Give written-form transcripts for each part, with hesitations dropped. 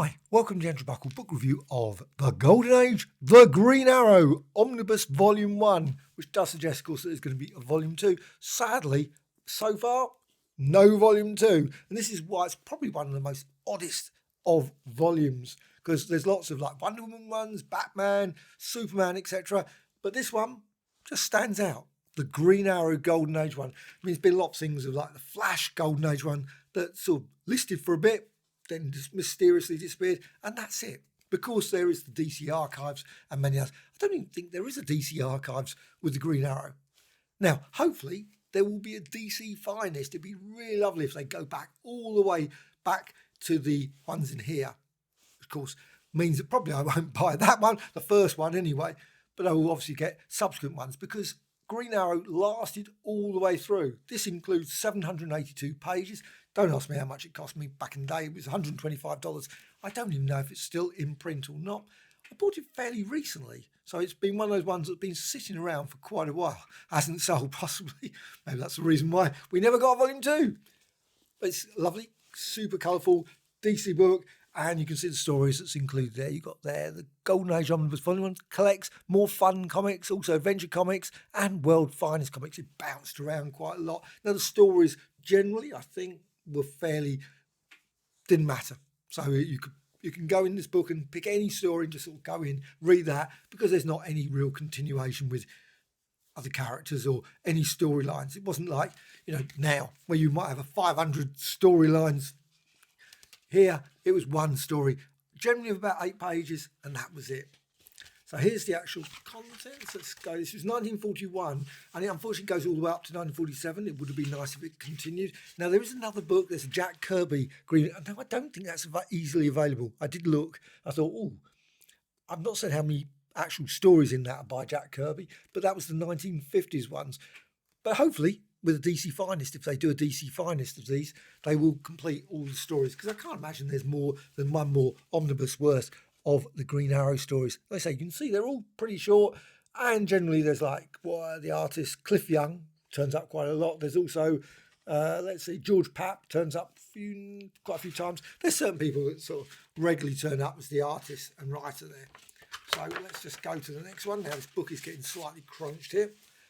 Hi, welcome to the Andrew Buckle book review of The Golden Age, The Green Arrow Omnibus Volume 1, which does suggest, of course, that there's going to be a Volume 2. Sadly, so far, no Volume 2. And this is why it's probably one of the most oddest of volumes, because there's lots of like Wonder Woman ones, Batman, Superman, etc. But this one just stands out. The Green Arrow Golden Age one. I mean, there's been lots of things of like the Flash Golden Age one that sort of listed for a bit, then just mysteriously disappeared, and that's it. Because there is the DC Archives and many others. I don't even think there is a DC Archives with the Green Arrow. Now, hopefully, there will be a DC Finest. It'd be really lovely if they go back all the way back to the ones in here. Of course, means that probably I won't buy that one, the first one anyway, but I will obviously get subsequent ones because Green Arrow lasted all the way through. This includes 782 pages. Don't ask me how much it cost me back in the day. It was $125. I don't even know if it's still in print or not. I bought it fairly recently, so it's been one of those ones that's been sitting around for quite a while. Hasn't sold, possibly. Maybe that's the reason why we never got a volume 2. But it's lovely, super colourful, DC book, and you can see the stories that's included there. You've got there the Golden Age Omnibus Volume 1 collects more fun comics, also adventure comics, and world finest comics. It bounced around quite a lot. Now, the stories generally, I think, were fairly, didn't matter. So you can go in this book and pick any story and just sort of go in, read that, because there's not any real continuation with other characters or any storylines. It wasn't like, now where you might have 500 storylines. Here, it was one story, generally of about 8 pages, and that was it. So here's the actual contents. Let's go. This was 1941, and it unfortunately goes all the way up to 1947. It would have been nice if it continued. Now, there is another book. There's a Jack Kirby Green. No, I don't think that's easily available. I did look. I thought, I've not said how many actual stories in that are by Jack Kirby, but that was the 1950s ones. But hopefully, with a DC Finest, if they do a DC Finest of these, they will complete all the stories, because I can't imagine there's more than one more omnibus worth of the Green Arrow stories. Like I say, you can see they're all pretty short, and generally there's like the artist Cliff Young turns up quite a lot. There's also George Papp turns up quite a few times. There's certain people that sort of regularly turn up as the artist and writer there. So let's just go to the next one. Now this book is getting slightly crunched here,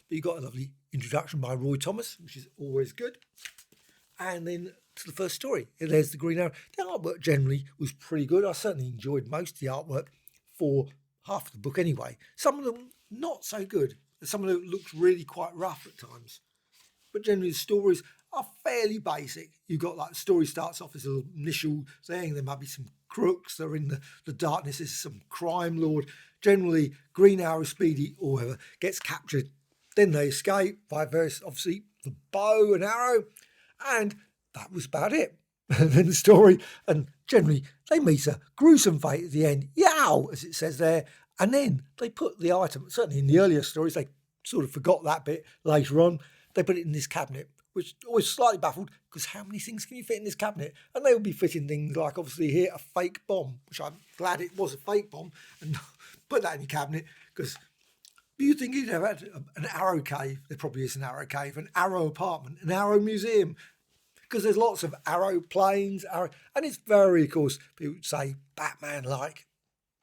but you've got a lovely introduction by Roy Thomas, which is always good. And then to the first story, there's the Green Arrow. The artwork generally was pretty good. I certainly enjoyed most of the artwork for half of the book anyway. Some of them not so good. Some of them looked really quite rough at times. But generally the stories are fairly basic. You've got like the story starts off as an initial thing. There might be some crooks that are in the darkness. There's some crime lord. Generally Green Arrow, Speedy or whoever gets captured. Then they escape by various, obviously, the bow and arrow. And that was about it. And then the story, and generally they meet a gruesome fate at the end, yow, as it says there. And then they put the item, certainly in the earlier stories, they sort of forgot that bit later on. They put it in this cabinet, which always slightly baffled, because how many things can you fit in this cabinet? And they would be fitting things like, obviously here, a fake bomb, which I'm glad it was a fake bomb, and put that in your cabinet, because you think you'd have had an arrow cave. There probably is an arrow cave, an arrow apartment, an arrow museum, because there's lots of arrow planes, and it's very, of course, people would say Batman-like.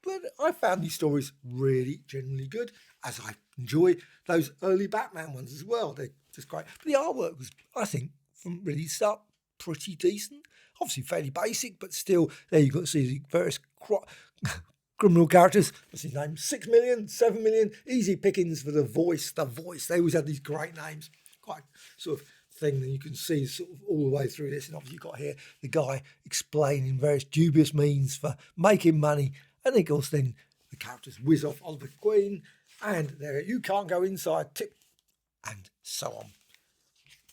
But I found these stories really generally good, as I enjoy those early Batman ones as well. They're just great. But the artwork was, I think, from really start, pretty decent. Obviously fairly basic, but still, there you've got to see the various criminal characters. What's his name? 6 million, 7 million. Easy pickings for the voice. They always had these great names. Quite sort of thing that you can see sort of all the way through this. And obviously you've got here the guy explaining various dubious means for making money. And of course then the characters whiz off Oliver Queen. And there, you can't go inside, tip, and so on.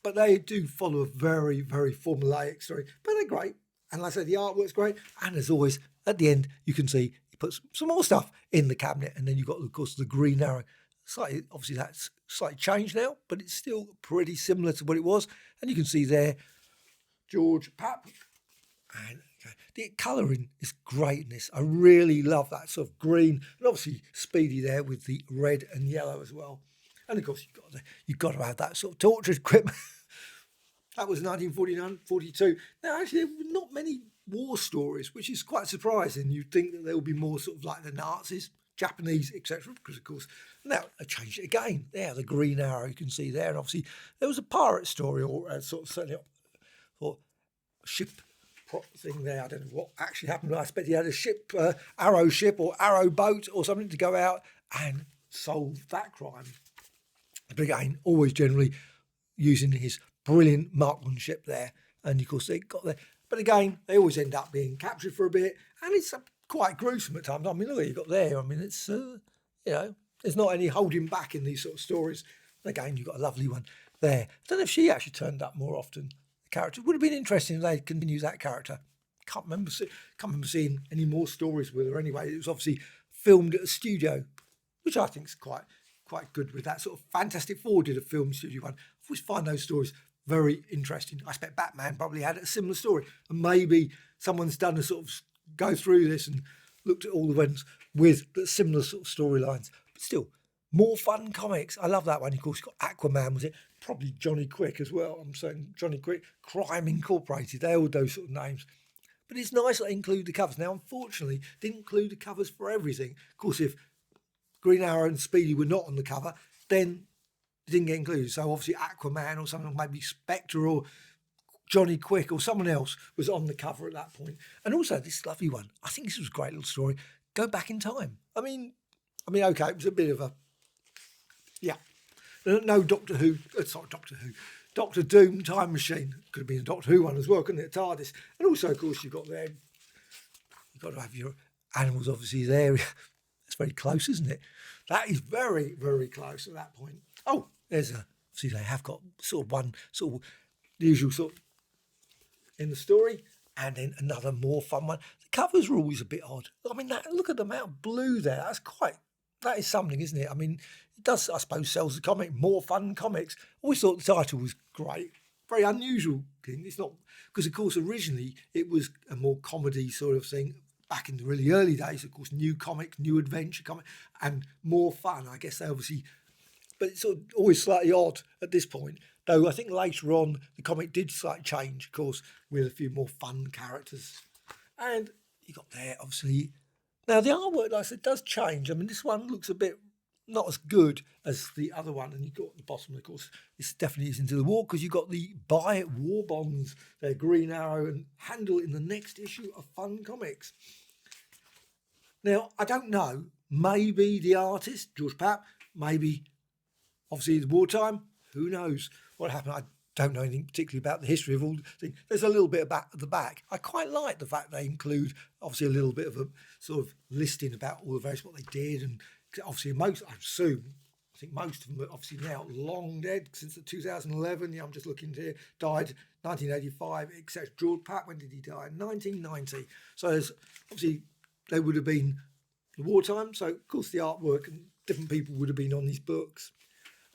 But they do follow a very, very formulaic story. But they're great. And like I say, the artwork's great. And as always, at the end, you can see he puts some more stuff in the cabinet. And then you've got, of course, the Green Arrow. Obviously, that's slightly changed now, but it's still pretty similar to what it was. And you can see there, George Papp. And the colouring is great in this. I really love that sort of green. And obviously, Speedy there with the red and yellow as well. And of course, you've got to have that sort of torture equipment. That was 1949, 42. Now, actually, there were not many war stories, which is quite surprising. You'd think that there would be more sort of like the Nazis, Japanese, etc. Because of course now they changed it again. There, the Green Arrow you can see there, and obviously there was a pirate story or sort of setting up for a ship prop thing there. I don't know what actually happened. I expect he had a ship, arrow ship or arrow boat or something to go out and solve that crime. But again, always generally using his brilliant marksmanship there, and of course they got there. But again, they always end up being captured for a bit, and it's quite gruesome at times. I mean, look what you got there. I mean, it's there's not any holding back in these sort of stories. And again, you've got a lovely one there. I don't know if she actually turned up more often. The character would have been interesting if they continued that character. Can't remember seeing any more stories with her anyway. It was obviously filmed at a studio, which I think is quite good with that sort of Fantastic Four did a film studio one. I always find those stories very interesting. I expect Batman probably had a similar story, and maybe someone's done a sort of go through this and looked at all the ones with similar sort of storylines. But still, more fun comics. I love that one. Of course, you've got Aquaman, was it? Probably Johnny Quick as well. I'm saying Johnny Quick, Crime Incorporated. They all those sort of names. But it's nice that they include the covers. Now, unfortunately, didn't include the covers for everything. Of course, if Green Arrow and Speedy were not on the cover, then it didn't get included. So obviously Aquaman or something, maybe Spectre or Johnny Quick or someone else was on the cover at that point. And also this lovely one. I think this was a great little story. Go back in time. I mean, okay, it was a bit of a, no Doctor Doom time machine. Could have been a Doctor Who one as well, couldn't it? TARDIS. And also, of course, you've got to have your animals obviously there. It's very close, isn't it? That is very, very close at that point. Oh, see, they have got sort of one, sort of the usual sort of in the story, and then another more fun one. The covers are always a bit odd. I mean, look at the amount of blue there. That is something, isn't it? I mean, it does, I suppose, sells the comic, more fun comics. Always thought the title was great. Very unusual thing. It's not, because of course originally it was a more comedy sort of thing. Back in the really early days, of course, new comic, new adventure comic, and more fun. I guess they obviously, but it's sort of always slightly odd at this point. Though I think later on the comic did slightly change, of course, with a few more fun characters. And you got there, obviously. Now the artwork, like I said, does change. I mean, this one looks a bit not as good as the other one, and you've got at the bottom, of course, this definitely is into the war because you've got the buy war bonds, their Green Arrow, and handle in the next issue of Fun Comics. Now, I don't know, maybe the artist, George Papp, maybe, obviously, it's wartime, who knows what happened. I don't know anything particularly about the history of all the things. There's a little bit about at the back. I quite like the fact they include, obviously, a little bit of a sort of listing about all the various, what they did, and obviously I think most of them are obviously now long dead since the 2011. Yeah, I'm just looking here. Died 1985, except George Papp. When did he die? 1990. So there's obviously they would have been the wartime. So of course the artwork and different people would have been on these books.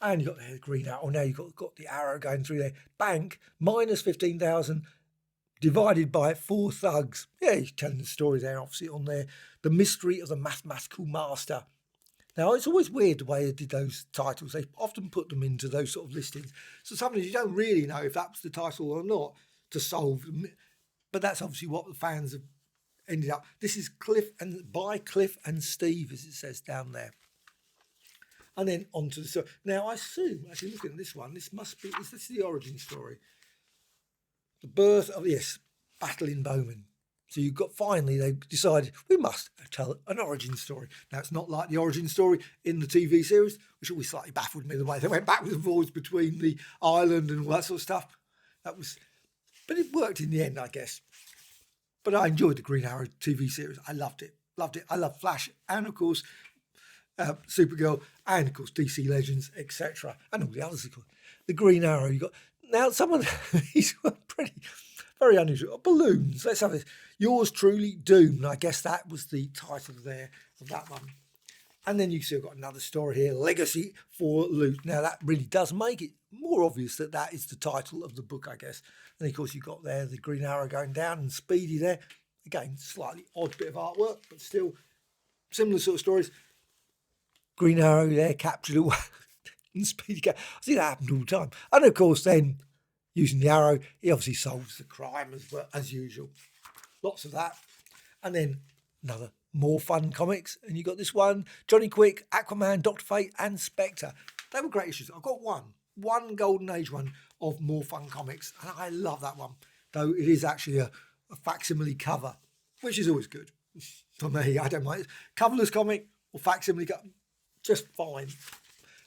And you got the Green Arrow. Now you've got the arrow going through there. Bank minus 15,000 divided by 4 thugs. Yeah, he's telling the story there, obviously on there. The mystery of the mathematical master. Now, it's always weird the way they did those titles. They often put them into those sort of listings. So sometimes you don't really know if that was the title or not to solve. But that's obviously what the fans have ended up. This is Cliff and Steve, as it says down there. And then onto the story. Now, I assume, actually looking at this one, this is the origin story. The birth of, Battle in Bowman. So finally they decided we must tell an origin story. Now it's not like the origin story in the TV series, which always slightly baffled me the way they went backwards and forwards between the island and all that sort of stuff. But it worked in the end, I guess. But I enjoyed the Green Arrow TV series. I loved it. I love Flash and of course Supergirl and of course DC Legends, etc. And all the others. The Green Arrow. You got now someone he's very unusual. Balloons. Let's have this. Yours truly, Doom. I guess that was the title there of that one. And then you still got another story here, Legacy for Loot. Now that really does make it more obvious that is the title of the book, I guess. And of course you've got there the Green Arrow going down and Speedy there. Again, slightly odd bit of artwork, but still similar sort of stories. Green Arrow there captured away and Speedy. I see that happened all the time. And of course then, using the arrow, he obviously solves the crime as usual. lots of that. And then another more fun comics. And you got this one, Johnny Quick, Aquaman, Dr. Fate, and Spectre. They were great issues. I've got one Golden Age one of More Fun Comics, and I love that one. Though it is actually a facsimile cover, which is always good. For me, I don't mind. Coverless comic or facsimile cover, just fine.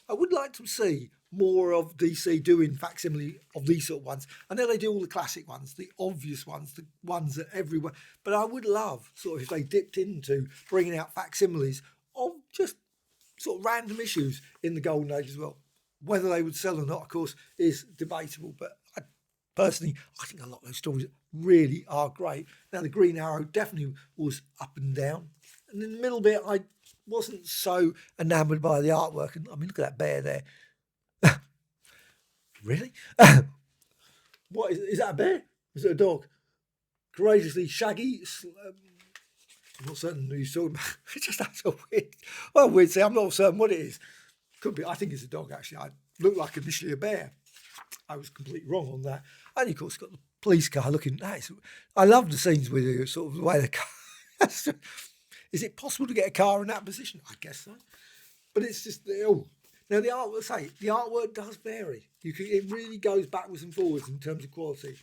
I would like to see more of DC doing facsimile of these sort of ones. I know they do all the classic ones, the obvious ones, the ones that everyone. But I would love sort of if they dipped into bringing out facsimiles of just sort of random issues in the Golden Age as well. Whether they would sell or not, of course, is debatable. But personally, I think a lot of those stories really are great. Now, the Green Arrow definitely was up and down. And in the middle bit, I wasn't so enamoured by the artwork. And I mean, look at that bear there. Really? What is that a bear? Is it a dog? Courageously shaggy. I'm not certain who you're talking about. It just that's so weird. Well, weird. See, I'm not certain what it is. Could be. I think it's a dog. Actually, I looked like initially a bear. I was completely wrong on that. And of course, got the police car looking nice. I love the scenes with you, sort of the way the car. Is it possible to get a car in that position? I guess so. But it's just now the artwork does vary. It really goes backwards and forwards in terms of quality.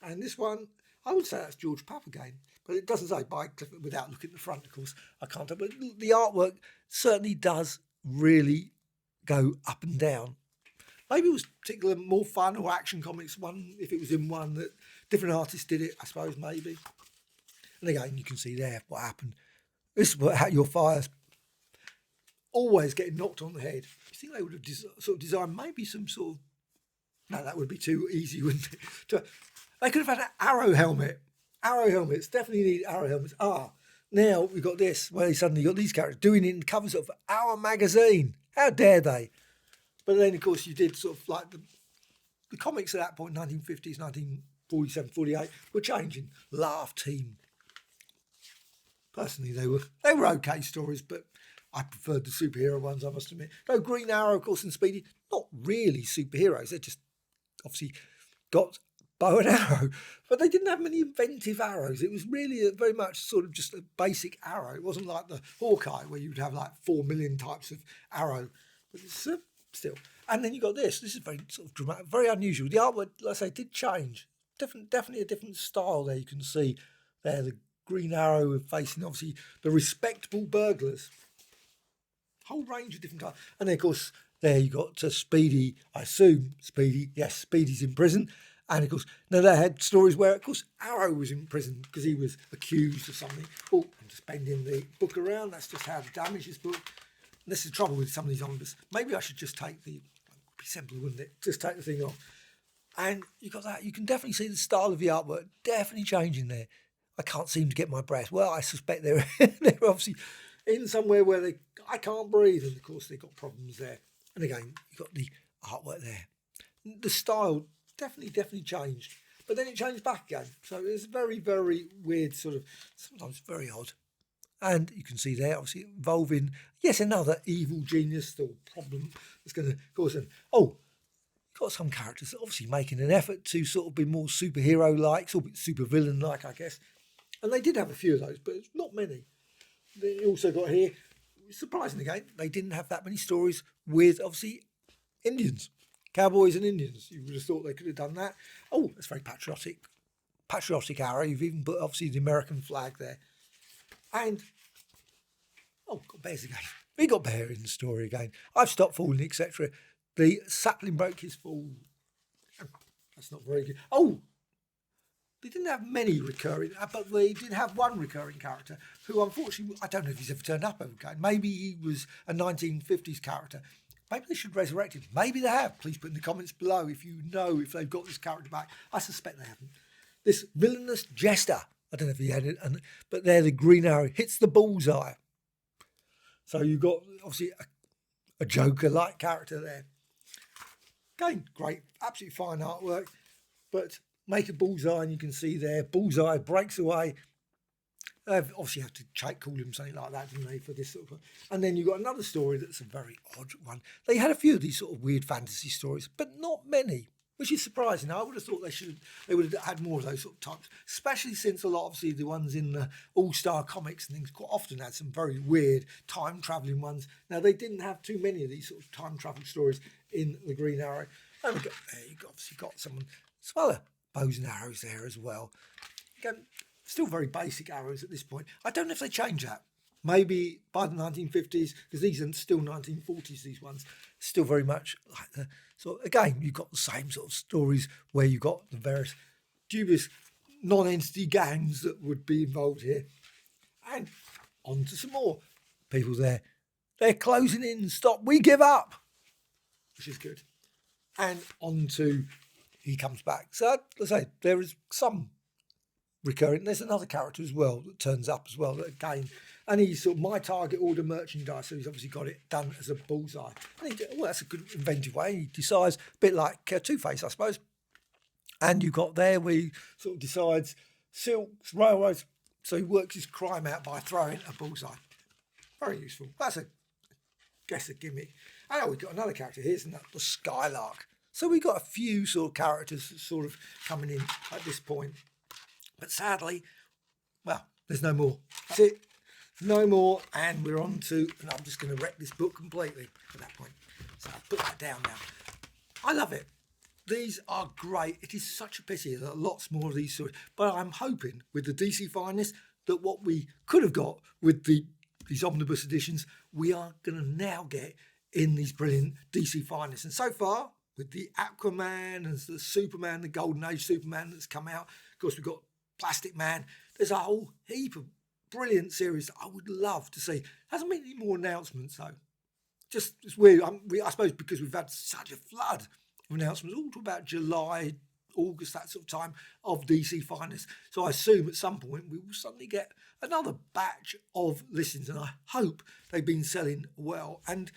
And this one, I would say that's George Papp again, but it doesn't say by Clifford without looking at the front. Of course, I can't tell. But the artwork certainly does really go up and down. Maybe it was particular more fun or action comics one, if it was in one that different artists did it, I suppose, maybe. And again, you can see there what happened. This is what your fire's always getting knocked on the head. You think they would have sort of designed maybe some sort of... No, that would be too easy, wouldn't it? They could have had an arrow helmet. Arrow helmets, definitely need arrow helmets. Now we've got this, where they suddenly got these characters doing it in the covers of Our magazine. How dare they? But then, of course, you did sort of like the comics at that point, 1950s, 1947, 48, were changing. Laugh Team. Personally, they were okay stories, but I preferred the superhero ones, I must admit. Though Green Arrow, of course, and Speedy, not really superheroes. They just obviously got bow and arrow, but they didn't have many inventive arrows. It was really very much sort of just a basic arrow. It wasn't like the Hawkeye, where you'd have like 4 million types of arrow. But it's still. And then you got this. This is very sort of dramatic, very unusual. The artwork, like I say, did change. Definitely a different style there. You can see there the Green Arrow facing obviously the respectable burglars. Whole range of different types. And then of course there you got Speedy. I assume Speedy. Yes, Speedy's in prison. And of course, now they had stories where, of course, Arrow was in prison because he was accused of something. Oh, I'm just bending the book around. That's just how to damage this book. And this is the trouble with some of these omnibus. Maybe I should just take it would be simpler, wouldn't it? Just take the thing off. And you got that. You can definitely see the style of the artwork definitely changing there. I can't seem to get my breath. Well, I suspect they're obviously in somewhere where I can't breathe. And of course, they've got problems there. And again, you've got the artwork there. The style definitely changed. But then it changed back again. So it's very, very weird, sort of, sometimes very odd. And you can see there, obviously, involving, yes, another evil genius or problem that's going to cause them. Oh, got some characters obviously making an effort to sort of be more superhero-like, sort of super villain-like, I guess. And they did have a few of those, but it's not many. They also got here, surprisingly again, they didn't have that many stories with, obviously, Indians. Cowboys and Indians. You would have thought they could have done that. Oh, that's very patriotic. Patriotic Arrow. You've even put, obviously, the American flag there. And, got bears again. We got bear in the story again. I've stopped falling, etc. The sapling broke his fall. That's not very good. Oh, they didn't have many recurring, but they did have one recurring character who, unfortunately, I don't know if he's ever turned up again. Maybe he was a 1950s character. Maybe they should resurrect him. Maybe they have. Please put in the comments below if you know if they've got this character back. I suspect they haven't. This villainous jester. I don't know if he had it, but there the Green Arrow hits the bullseye. So you've got, obviously, a Joker-like character there. Again, great, absolutely fine artwork. But make a bullseye, and you can see there, bullseye breaks away. They've obviously had to call him something like that, didn't they, for this sort of... And then you've got another story that's a very odd one. They had a few of these sort of weird fantasy stories, but not many. which is surprising. I would have thought they would have had more of those sort of types, especially since a lot, obviously, the ones in the All-Star comics and things quite often had some very weird time-travelling ones. Now, they didn't have too many of these sort of time-travel stories in the Green Arrow. And you've obviously got some other bows and arrows there as well. Again, still very basic arrows at this point. I don't know if they change that. Maybe by the 1950s, because these are still 1940s, these ones, still very much like the... So again, you've got the same sort of stories where you've got the various dubious non-entity gangs that would be involved here. And on to some more people there. They're closing in, stop, we give up, which is good. And on to, he comes back. So, let's say, there is some recurring. There's another character as well that turns up as well, that again, and he's sort of my target order merchandise, so he's obviously got it done as a bullseye. And that's a good inventive way. He decides, a bit like Two-Face, I suppose. And you've got there where he sort of decides silks, railroads, so he works his crime out by throwing a bullseye. Very useful. That's a gimmick. And we've got another character here, isn't that? The Skylark. So we've got a few sort of characters sort of coming in at this point. But sadly, well, there's no more. That's it. No more. And we're on to, and I'm just going to wreck this book completely at that point. So I'll put that down now. I love it. These are great. It is such a pity that lots more of these stories. But I'm hoping with the DC Finest that what we could have got with these omnibus editions, we are going to now get in these brilliant DC Finest. And so far, with the Aquaman and the Superman, the Golden Age Superman that's come out, of course, we've got Plastic Man. There's a whole heap of brilliant series that I would love to see. Hasn't been any more announcements though. Just it's weird. I suppose because we've had such a flood of announcements all to about July, August, that sort of time of DC Finest. So I assume at some point we will suddenly get another batch of listings, and I hope they've been selling well. And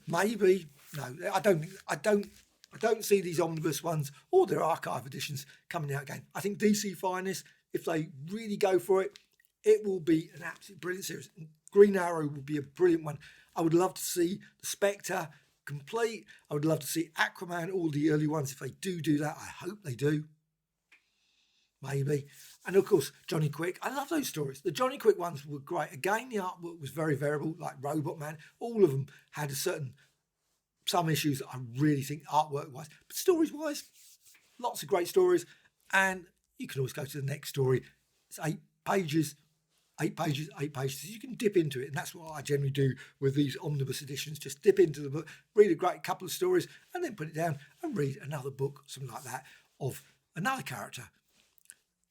maybe I don't see these omnibus ones or their archive editions coming out again. I think DC Finest, if they really go for it, it will be an absolutely brilliant series. Green Arrow will be a brilliant one. I would love to see the Spectre complete. I would love to see Aquaman, all the early ones. If they do that, I hope they do. Maybe. And of course, Johnny Quick. I love those stories. The Johnny Quick ones were great. Again, the artwork was very variable, like Robot Man. All of them had some issues that I really think artwork-wise. But stories-wise, lots of great stories. And you can always go to the next story. It's 8 pages. You can dip into it. And that's what I generally do with these omnibus editions. Just dip into the book, read a great couple of stories, and then put it down and read another book, something like that, of another character.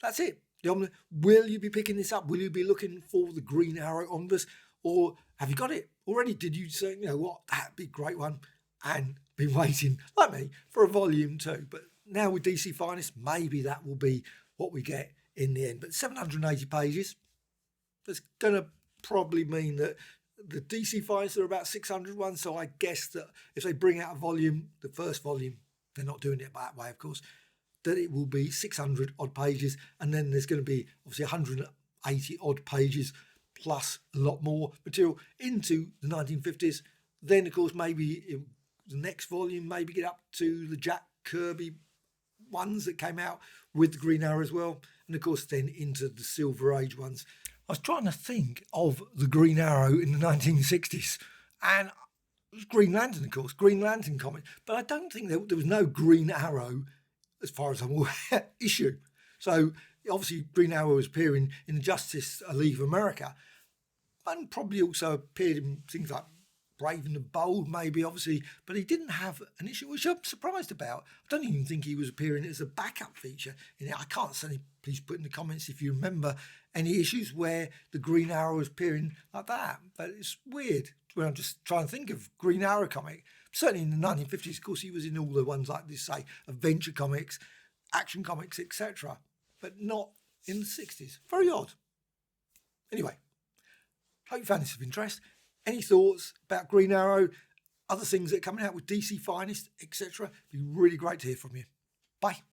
That's it. Will you be picking this up? Will you be looking for the Green Arrow Omnibus? Or have you got it already? Did you say, that'd be a great one, and been waiting, like me, for a volume 2. But now with DC Finest, maybe that will be what we get in the end. But 780 pages, that's going to probably mean that the DC Finest are about 600 ones. So I guess that if they bring out a volume, the first volume, they're not doing it that way, of course, that it will be 600 odd pages. And then there's going to be obviously 180 odd pages plus a lot more material into the 1950s. Then, of course, maybe the next volume maybe get up to the Jack Kirby ones that came out with the Green Arrow as well. And, of course, then into the Silver Age ones. I was trying to think of the Green Arrow in the 1960s. And it was Green Lantern, of course, Green Lantern comic. But I don't think there was no Green Arrow, as far as I'm aware, issue. So, obviously, Green Arrow was appearing in the Justice League of America. And probably also appeared in things like Brave and the Bold, maybe, obviously, but he didn't have an issue, which I'm surprised about. I don't even think he was appearing as a backup feature in it. I can't say, please put in the comments if you remember any issues where the Green Arrow was appearing like that. But it's weird when I'm just trying to think of Green Arrow comic. Certainly in the 1950s, of course, he was in all the ones like this, say, adventure comics, action comics, etc. But not in the 60s. Very odd. Anyway, hope you found this of interest. Any thoughts about Green Arrow, other things that are coming out with DC Finest, etc.? It'd be really great to hear from you. Bye.